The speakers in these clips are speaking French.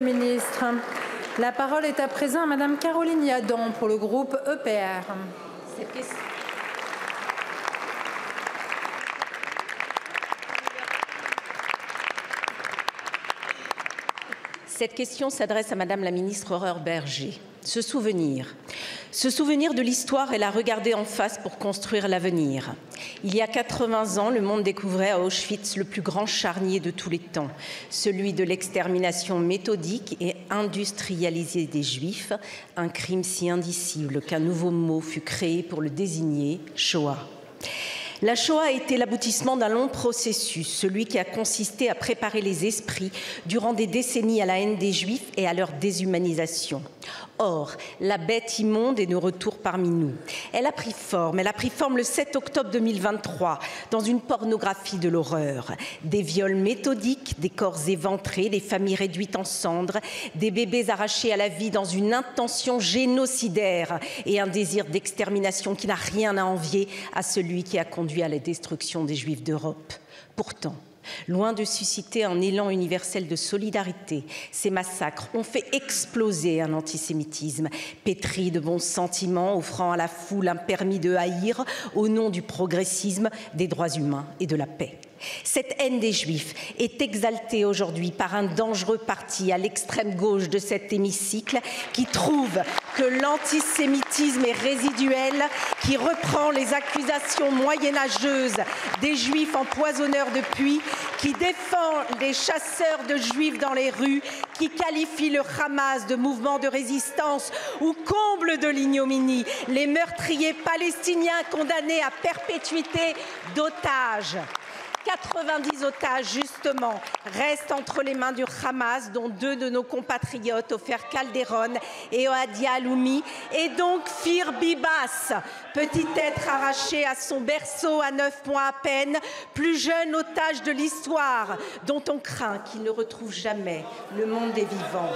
Ministre. La parole est à présent à Madame Caroline Yadan pour le groupe EPR. Cette question s'adresse à Madame la ministre Aurore Bergé. Ce souvenir de l'histoire est la regarder en face pour construire l'avenir. Il y a 80 ans, le monde découvrait à Auschwitz le plus grand charnier de tous les temps, celui de l'extermination méthodique et industrialisée des Juifs, un crime si indicible qu'un nouveau mot fut créé pour le désigner, Shoah. La Shoah a été l'aboutissement d'un long processus, celui qui a consisté à préparer les esprits durant des décennies à la haine des Juifs et à leur déshumanisation. Or, la bête immonde est de retour parmi nous. Elle a pris forme le 7 octobre 2023 dans une pornographie de l'horreur. Des viols méthodiques, des corps éventrés, des familles réduites en cendres, des bébés arrachés à la vie dans une intention génocidaire et un désir d'extermination qui n'a rien à envier à celui qui a conduit à la destruction des Juifs d'Europe. Pourtant, loin de susciter un élan universel de solidarité, ces massacres ont fait exploser un antisémitisme pétri de bons sentiments, offrant à la foule un permis de haïr au nom du progressisme, des droits humains et de la paix. Cette haine des Juifs est exaltée aujourd'hui par un dangereux parti à l'extrême gauche de cet hémicycle qui trouve que l'antisémitisme est résiduel, qui reprend les accusations moyenâgeuses des Juifs empoisonneurs de puits, qui défend les chasseurs de Juifs dans les rues, qui qualifie le Hamas de mouvement de résistance ou comble de l'ignominie les meurtriers palestiniens condamnés à perpétuité d'otages. 90 otages, justement, restent entre les mains du Hamas, dont 2 de nos compatriotes, Ofer Calderon et Ohadi Aloumi, et donc Fir Bibas, petit être arraché à son berceau à 9 mois à peine, plus jeune otage de l'histoire, dont on craint qu'il ne retrouve jamais le monde des vivants.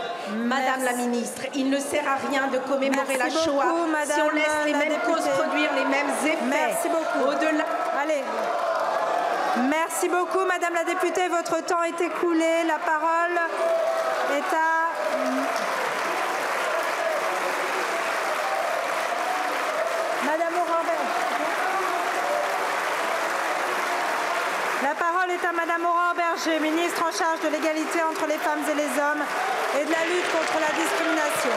Madame la ministre, il ne sert à rien de commémorer la Shoah si on laisse les mêmes causes produire les mêmes effets. Merci beaucoup. Au-delà. Allez. Merci beaucoup, Madame la députée. Votre temps est écoulé. La parole est à Madame Aurore Bergé. La parole est à Madame Aurore Bergé, ministre en charge de l'égalité entre les femmes et les hommes et de la lutte contre la discrimination.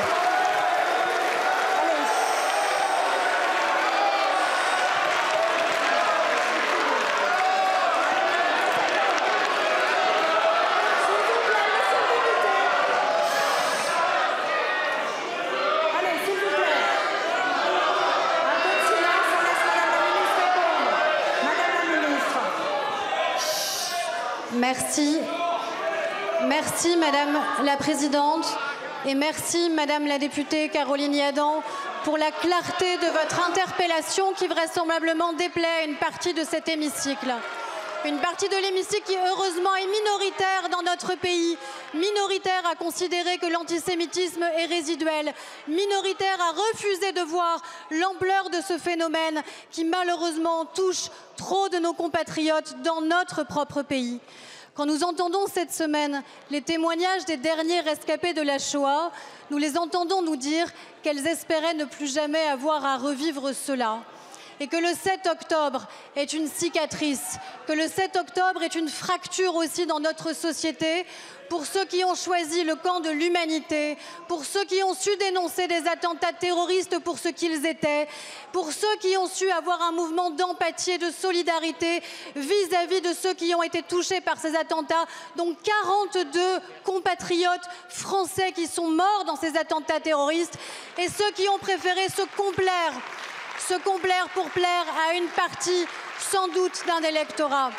Merci Madame la Présidente et merci Madame la députée Caroline Yadan pour la clarté de votre interpellation qui vraisemblablement déplaît à une partie de cet hémicycle. Une partie de l'hémicycle qui heureusement est minoritaire dans notre pays, minoritaire à considérer que l'antisémitisme est résiduel, minoritaire à refuser de voir l'ampleur de ce phénomène qui malheureusement touche trop de nos compatriotes dans notre propre pays. Quand nous entendons cette semaine les témoignages des derniers rescapés de la Shoah, nous les entendons nous dire qu'elles espéraient ne plus jamais avoir à revivre cela. Et que le 7 octobre est une cicatrice, que le 7 octobre est une fracture aussi dans notre société, pour ceux qui ont choisi le camp de l'humanité, pour ceux qui ont su dénoncer des attentats terroristes pour ce qu'ils étaient, pour ceux qui ont su avoir un mouvement d'empathie et de solidarité vis-à-vis de ceux qui ont été touchés par ces attentats, dont 42 compatriotes français qui sont morts dans ces attentats terroristes, et ceux qui ont préféré se complaire pour plaire à une partie sans doute d'un électorat.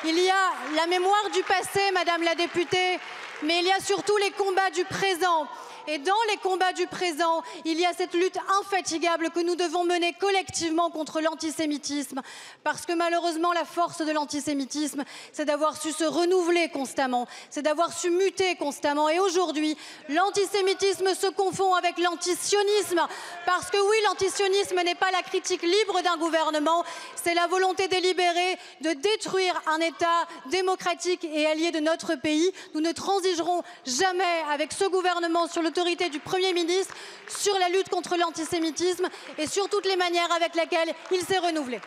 Il y a la mémoire du passé, Madame la députée, mais il y a surtout les combats du présent. Et dans les combats du présent, il y a cette lutte infatigable que nous devons mener collectivement contre l'antisémitisme. Parce que malheureusement, la force de l'antisémitisme, c'est d'avoir su se renouveler constamment, c'est d'avoir su muter constamment. Et aujourd'hui, l'antisémitisme se confond avec l'antisionisme. Parce que oui, l'antisionisme n'est pas la critique libre d'un gouvernement, c'est la volonté délibérée de détruire un État démocratique et allié de notre pays. Nous ne transigerons jamais avec ce gouvernement sur l'autorité du Premier ministre, sur la lutte contre l'antisémitisme et sur toutes les manières avec lesquelles il s'est renouvelé.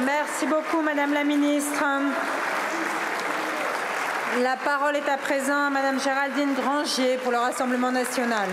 Merci beaucoup, Madame la Ministre. La parole est à présent à Madame Géraldine Grangier pour le Rassemblement national.